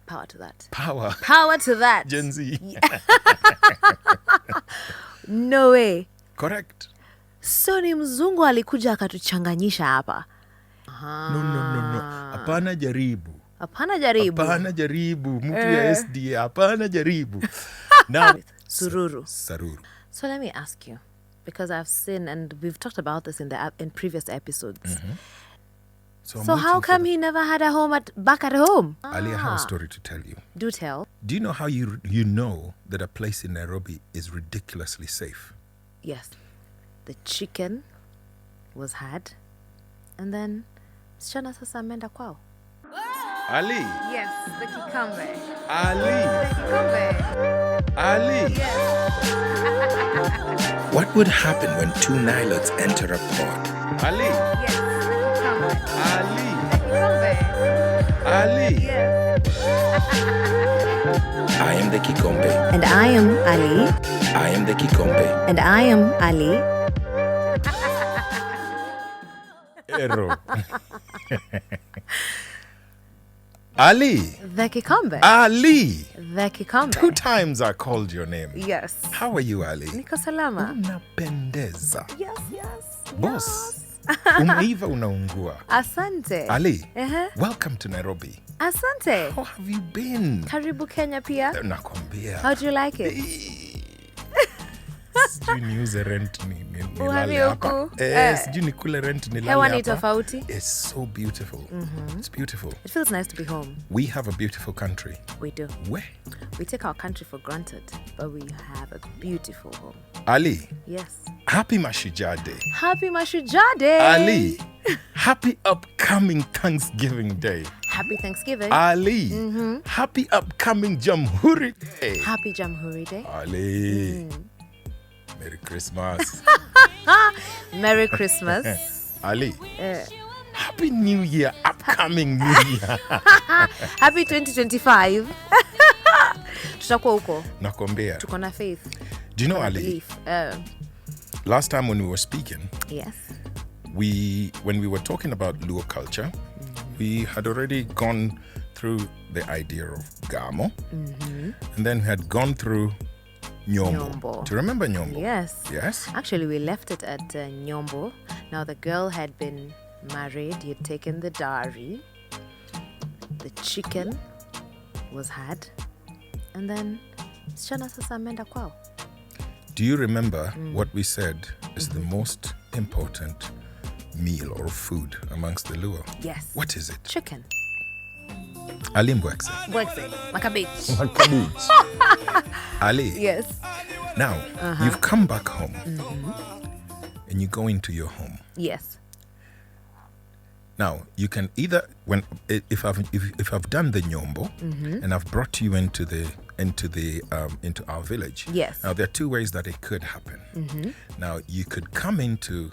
Power to that. Power to that. Gen Z. No way. Correct. So ni mzungu alikuja akatuchanganyisha hapa. No. Hapana jaribu. Mtu ya SD. Hapana jaribu. Now, Sururu. Saruru. So let me ask you, because I've seen, and we've talked about this in previous episodes. Mm-hmm. So how come he never had a home back at home? Ali, I have a story to tell you. Do tell. Do you know how you know that a place in Nairobi is ridiculously safe? Yes. The chicken was had, and then msichana sasa ameenda kwao. Ali. Yes, the cucumber. Ali. The cucumber. Ali. Yes. What would happen when two Nilots enter a pod? Ali. Yes, the cucumber. Ali. The cucumber. Ali. Yes. I am the Kikombe. And I am Ali. I am the Kikombe. And I am Ali. Ero. Ali. The cucumber. Ali. The cucumber. 2 times I called your name. Yes. How are you, Ali? Niko salama. Unapendeza. Yes. Boss. Umeiva unaungua. Asante. Ali, Uh-huh. welcome to Nairobi. Asante. How have you been? Karibu Kenya pia. Nakwambia. How do you like it? Sijui niuze rent ni Uhami lale hapa. huku. Sijui nikule rent ni lale Hewa ni hapa. tofauti. It's so beautiful. Mm-hmm. It's beautiful. It feels nice to be home. We have a beautiful country. We do. Where? We take our country for granted, but we have a beautiful home. Ali. Yes. Happy Mashujaa Day. Happy Mashujaa Day. Ali. Happy upcoming Thanksgiving Day. Happy Thanksgiving. Ali. Mm-hmm. Happy upcoming Jamhuri Day. Happy Jamhuri Day. Ali. Merry Christmas. Merry Christmas. Ali. Happy New Year, upcoming New Year. Happy 2025. Tutakuwa huko. Nakwambia. Tuko na faith. Do you know, Ali? Last time when we were speaking, yes, when we were talking about Luo culture, we had already gone through the idea of Gamo, and then we had gone through Nyombo. Do you remember Nyombo? Yes. Yes? Actually, we left it at Nyombo. Now, the girl had been married. He had taken the dowry. The chicken was had. And then, msichana sasa ameenda kwao. Do you remember what we said is the most important meal or food amongst the Luo? Yes. What is it? Chicken. Ali Mbwekse. Mbwekse. Makabeach. Ali. Yes. Now, you've come back home and you go into your home. Yes. Now, you can either, if I've done the Nyombo and I've brought you into our village. Yes. Now, there are 2 ways that it could happen. Now, you could come into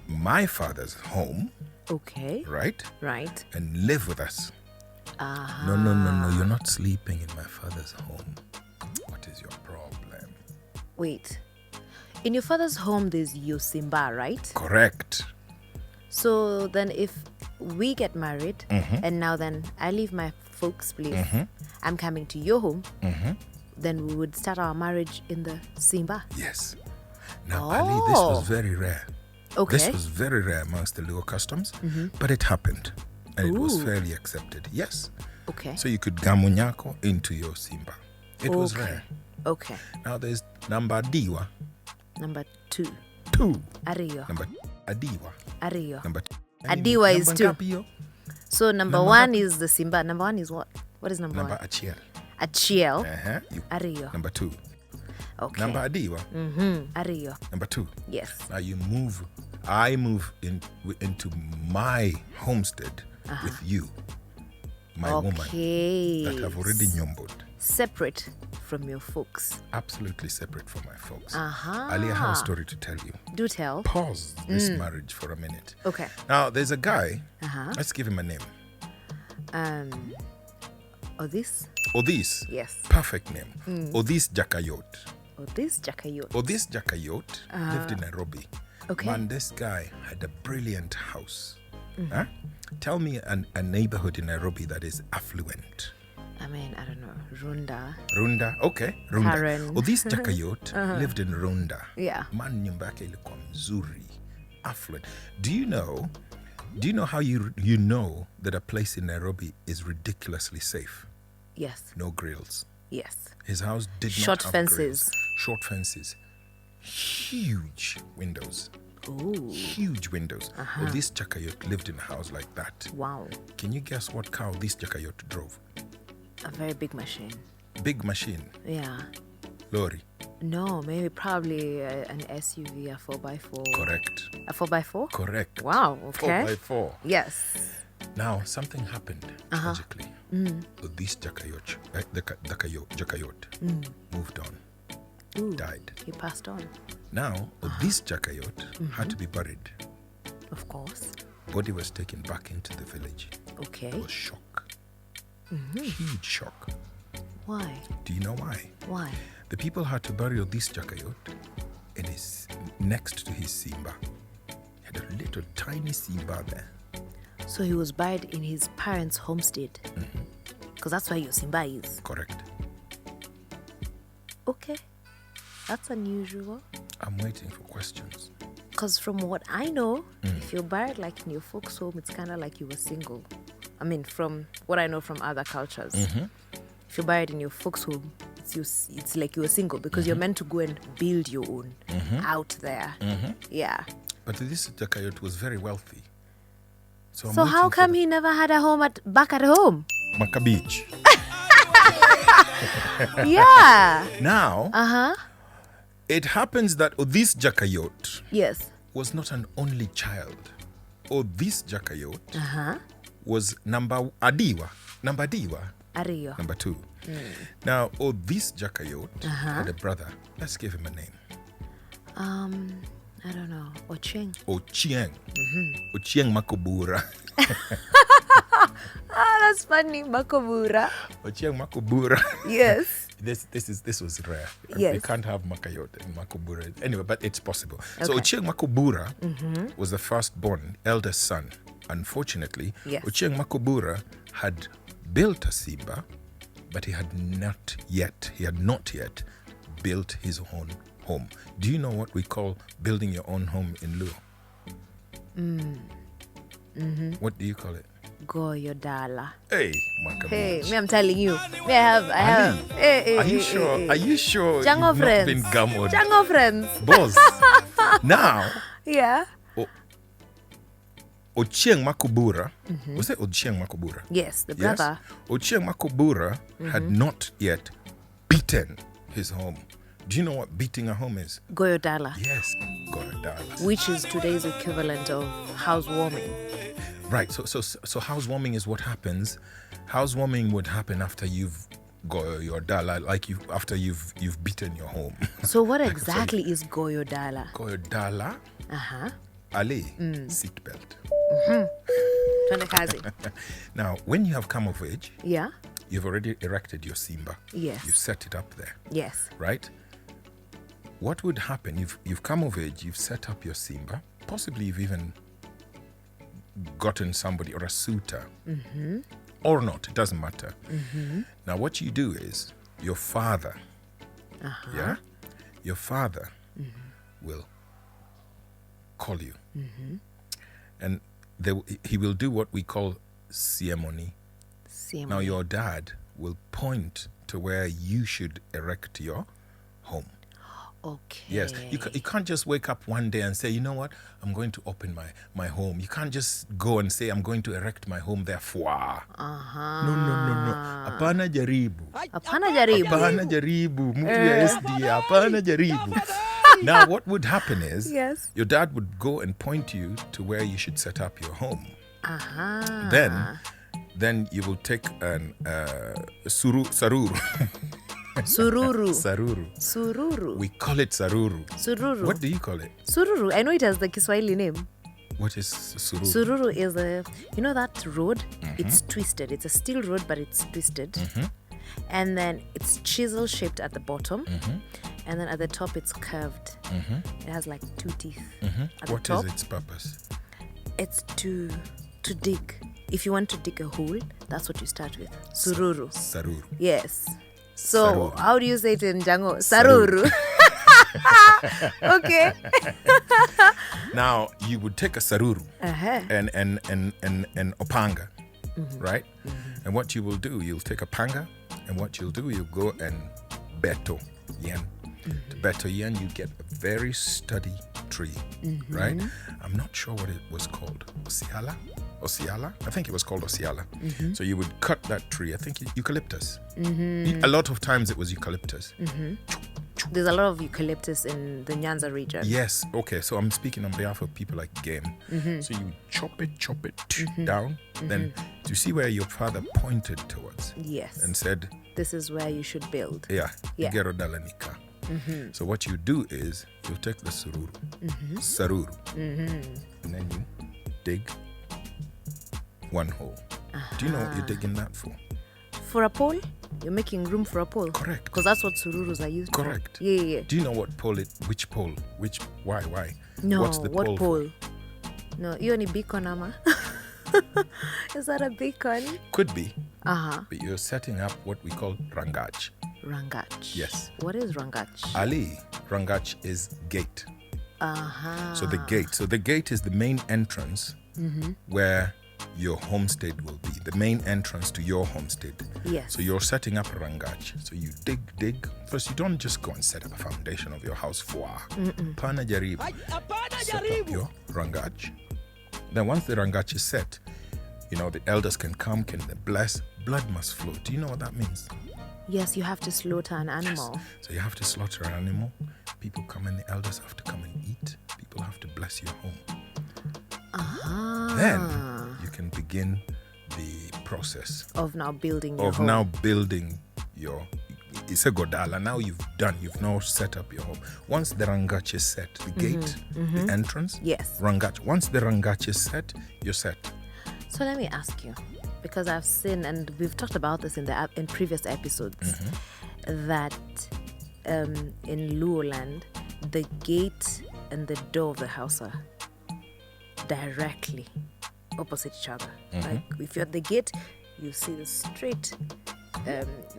my father's home. Okay. Right? Right. And live with us. No. You're not sleeping in my father's home. What is your problem? Wait. In your father's home, there's Yosimba, right? Correct. So then if we get married and now then I leave my folks' place, I'm coming to your home, then we would start our marriage in the Simba. Yes. Now, Ali, this was very rare. Okay. This was very rare amongst the Luo customs, but it happened. And it was fairly accepted. Yes. Okay. So you could gamunyako into your Simba. It was rare. Okay. Now there's number Diwa. Number 2. 2. Ariyo. Number Adiwa. Ariyo. Number Adiwa is 2. Ngapiyo? So number 1 is the Simba. Number 1 is what? What is number 1? Number Achiel. Achiel. Ariyo. Number 2. Okay. Number Adiwa. Ariyo. Number 2. Yes. Now I move into my homestead with you, my woman, that have already nyomboed. Separate from your folks. Absolutely separate from my folks. Ali, I have a story to tell you. Do tell. Pause this marriage for a minute. Okay. Now, there's a guy. Let's give him a name. Odis? Odis. Yes. Perfect name. Odis Jakayot. Odis Jakayot. Odis Jakayot lived in Nairobi. Okay. Man, this guy had a brilliant house. Tell me a neighborhood in Nairobi that is affluent. I mean, I don't know. Runda. Runda, okay. Runda. Karen. This Jakayot lived in Runda. Yeah. Man nyumba yake ilikuwa mzuri, affluent. Do you know how you know that a place in Nairobi is ridiculously safe? Yes. No grills. Yes. His house did Short not have fences. grills. Short fences. Huge windows. Ooh. Huge windows. Well, this Jakayot lived in a house like that. Wow. Can you guess what cow this Jakayot drove? A very big machine. Big machine. Yeah. Lorry. No, maybe probably an SUV, a 4x4. Correct. A 4x4? Correct. Wow, okay. 4x4. Yes. Now, something happened tragically. This Jakayot, Jakayot moved on, Ooh, died. he passed on. Now, this Jakayot had to be buried. Of course. Body was taken back into the village. Okay. It was shock. Huge shock. Why? Do you know why? Why? The people had to bury this Jakayot and is next to his Simba. He had a little tiny Simba there. So he was buried in his parents' homestead. Because that's where your Simba is. Correct. Okay. That's unusual. I'm waiting for questions. Because from what I know, if you're buried like in your folks' home, it's kind of like you were single. I mean, from what I know from other cultures. If you're buried in your folks' home, it's like you were single because you're meant to go and build your own out there. Yeah. But this Jakayot was very wealthy. So how come he never had a home back at home? Maka Beach. Yeah. Now, it happens that this Jakayot Yes. was not an only child. This Jakayot was number Diwa. Ariyo. Number 2. Now, this Jakayot had a brother. Let's give him a name. I don't know. Ochieng. Ochieng. Ochieng Makobura. That's funny. Makobura. Ochieng Makobura. Yes. This was rare. Yes. You can't have Makayot and Makobura. Anyway, but it's possible. So Okay. Ochieng Makobura was the firstborn, eldest son. Unfortunately, Yes. Ochieng Makobura had built a Simba, but he had not yet built his own home. Do you know what we call building your own home in Luo? What do you call it? Goyo Dala. Hey, Makabu. Hey, me, I'm telling you. Me, I have. Hey, Are you sure? Are you sure Jango you've friends. not been gammed? Jango friends. Boss. Now, Yeah. Ochieng Makobura, was it Ochieng Makobura? Yes, the brother. Yes. Ochieng Makobura had not yet beaten his home. Do you know what beating a home is? Goyo Dala. Yes, Dala. Which is today's equivalent of housewarming. Right. So housewarming is what happens. Housewarming would happen after you've got your Dala, like after you've beaten your home. So what exactly is Goyo Dala? Goyo Dala. Ali, seatbelt. Twende kazi. Now, when you have come of age, Yeah. you've already erected your Simba. Yes. You've set it up there, Yes. right? What would happen if you've come of age, you've set up your Simba, possibly you've even gotten somebody or a suitor, or not, it doesn't matter. Now, what you do is your father, your father will call you, and he will do what we call ceremony. Now, your dad will point to where you should erect your home. Okay. Yes, you can't just wake up one day and say, you know what, I'm going to open my home. You can't just go and say, I'm going to erect my home there. No. Hapana jaribu. Hapana jaribu. Hapana jaribu. Mtu ya SD. Hapana jaribu. Now, what would happen is, Yes. your dad would go and point you to where you should set up your home. Then you will take an saruru. Sururu. Saruru. Sururu. We call it saruru. Sururu. What do you call it? Sururu. I know it has the Kiswahili name. What is sururu? Sururu is that road? It's twisted. It's a steel road, but it's twisted. And then it's chisel shaped at the bottom. And then at the top, it's curved. It has like 2 teeth. At What the top, is its purpose? it's to dig. if you want to dig a hole, that's what you start with. Sururu. Saruru. Yes. So, Saruru. how do you say it in Jango? Saruru. Okay. Now, you would take a saruru Uh-huh. and opanga, right? And what you will do, you'll take a panga, and what you'll do, you'll go and beto yen. To beto yen, you get a very sturdy tree, right? I'm not sure what it was called. Osiala? I think it was called Osiala. So you would cut that tree. I think eucalyptus. A lot of times it was eucalyptus. There's a lot of eucalyptus in the Nyanza region. Yes. Okay. So I'm speaking on behalf of people like game. So you chop it down. Then you see where your father pointed towards Yes. and said, This is where you should build. "Yeah, Yeah. Gero Dala nika." So what you do is you take the saruru, and then you dig one hole. Do you know what you're digging that for? For a pole? You're making room for a pole? Correct. Because that's what sururus are used Correct. for. Yeah. Do you know what pole which pole? Why? No, What's the what pole? pole? No, you only beacon, ama. Is that a beacon? Could be, Uh-huh. but you're setting up what we call rangach. Rangach. Yes. What is rangach? Ali, rangach is gate. Uh-huh. So the gate is the main entrance where your homestead will be, the main entrance to your homestead. Yes. So you're setting up a rangach. So you dig. First, you don't just go and set up a foundation of your house. Pana jaribu. Set up your rangach. Then once the rangach is set, the elders can come, can bless. Blood must flow. Do you know what that means? Yes, you have to slaughter an animal. So you have to slaughter an animal. People come and the elders have to come and eat. People have to bless your home. Uh-huh. Then you can begin the process Of now building your of home. now building your Dala. Now you've now set up your home. Once the rangach is set, the gate, the entrance, Yes. rangach. Once the rangach is set, you're set. So let me ask you, because I've seen, and we've talked about this in previous episodes, that in Luo land, the gate and the door of the house are directly opposite each other. Like if you're at the gate, you see the straight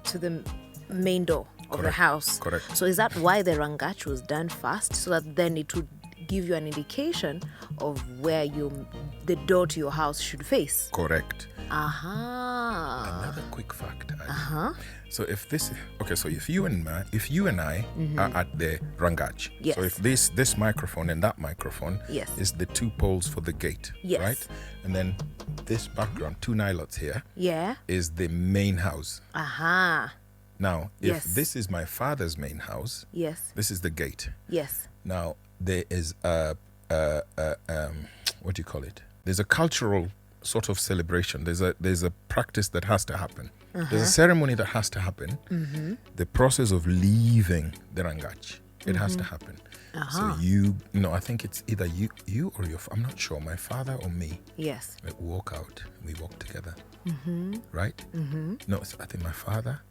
to the main door of the house. Correct. So is that why the rangach was done first, so that then it would give you an indication of where the door to your house should face? Correct. Aha. Another quick fact. So if you and I are at the rangach. Yes. So if this microphone and that microphone Yes. is the two poles for the gate, Yes. right? And then this background, two nilots here, Yeah. is the main house. Aha. Now, if Yes. this is my father's main house, Yes. this is the gate. Yes. Now, there is what do you call it? There's a cultural sort of celebration. There's a practice that has to happen. There's a ceremony that has to happen. The process of leaving the rangach, it has to happen. So I think it's either you or your, I'm not sure, my father or me. Yes. We walk out, we walk together, right? No, I think my father.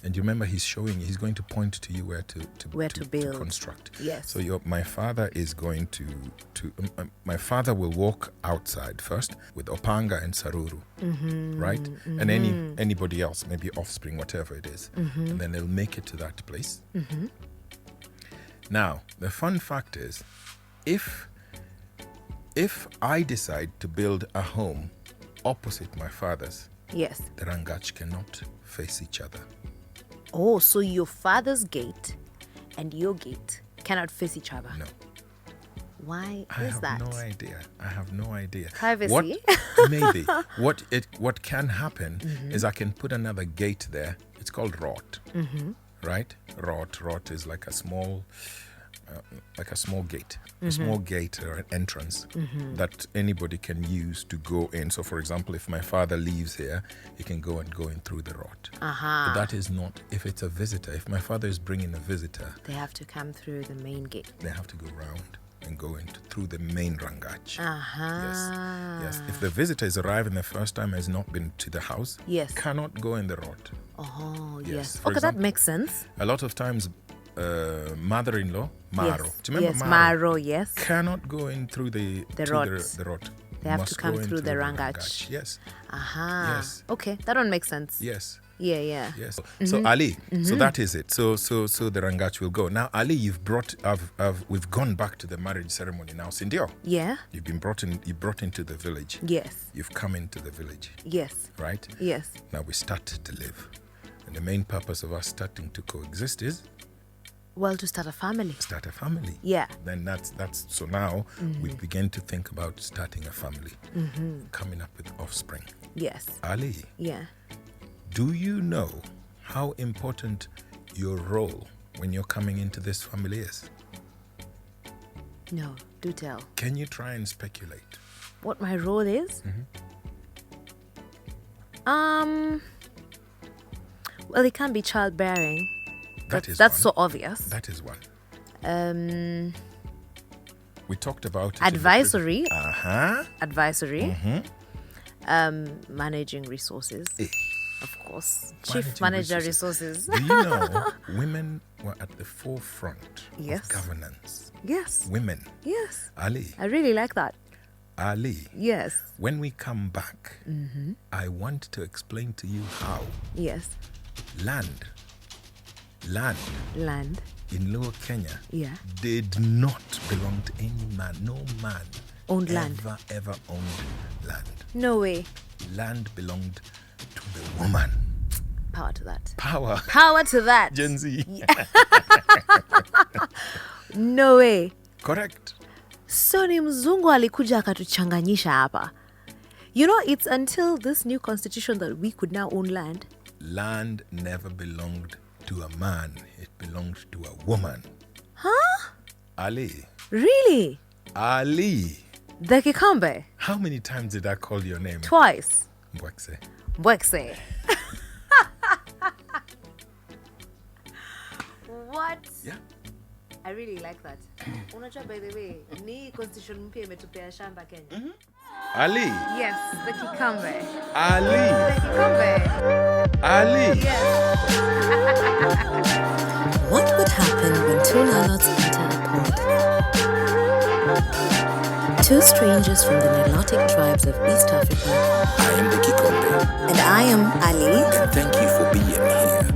And you remember he's going to point to you where to build. construct. Yes. So my father is going to my father will walk outside first with opanga and saruru, right? And anybody else, maybe offspring, whatever it is, and then they'll make it to that place. Now, the fun fact is, if I decide to build a home opposite my father's, Yes. the rangach cannot face each other. Oh, so your father's gate and your gate cannot face each other? No. Why I is have that? I have no idea. Privacy? Maybe. What can happen is I can put another gate there. It's called rot. Right? Rot is like a small gate. A small gate or an entrance that anybody can use to go in. So for example, if my father leaves here, he can go in through the rot. But that is not, if it's a visitor, if my father is bringing a visitor, They have to come through the main gate. they have to go round and go through the main rangach. Yes. If the visitor is arriving the first time, has not been to the house, Yes. cannot go in the rot. Oh, Yes. yes. For Okay, that example, makes sense. A lot of times, mother-in-law, Maro. Yes. Do you remember Yes, Maro? Maro, yes. Cannot go in through the rot. the rot. They have to must come go through into the Rangach. Yes. Aha. Yes. Okay, that one makes sense. Yes. Yeah. Yes. So Ali, so that is it. So the Rangach will go. Now Ali, we've gone back to the marriage ceremony now. Sindio. Yeah. You brought into the village. Yes. You've come into the village. Yes. Right? Yes. Now we start to live. And the main purpose of us starting to coexist is Well, to start a family. start a family. Yeah. Then that's so now we begin to think about starting a family, coming up with offspring. Yes. Ali, Yeah. do you know how important your role when you're coming into this family is? No, do tell. Can you try and speculate? What my role is? Well, it can be childbearing. That's one. so obvious. That is one. We talked about it Advisory. Advisory. Managing resources. Of course. Chief Managing manager resources. resources. Do you know women were at the forefront Yes. of governance? Yes. Women. Yes. Ali. I really like that. Ali. Yes. When we come back, I want to explain to you how Yes. land Land. in Lower Kenya Yeah. did not belong to any man. No man Owned land. ever owned land. No way. Land belonged to the woman. Power to that. Power. Power to that. Gen Z. No way. Correct. So ni mzungu alikuja akatuchanganyisha hapa. You know, it's until this new constitution that we could now own land. Land never belonged to a man. It belonged to a woman. Huh? Ali. Really? Ali. The Kikambe? How many times did I call your name? Twice. Mbwekse. Mbwekse. What? Yeah. I really like that. Unajua, by the way, ni constitution mpya imetupea shamba Kenya. Ali. Yes, the Kikambe. Ali. The Kikambe. Ali. Yes. What would happen when two Nilotes enter a pond? Two strangers from the Nilotic tribes of East Africa. I am the Kikombe. And I am Ali. And thank you for being here.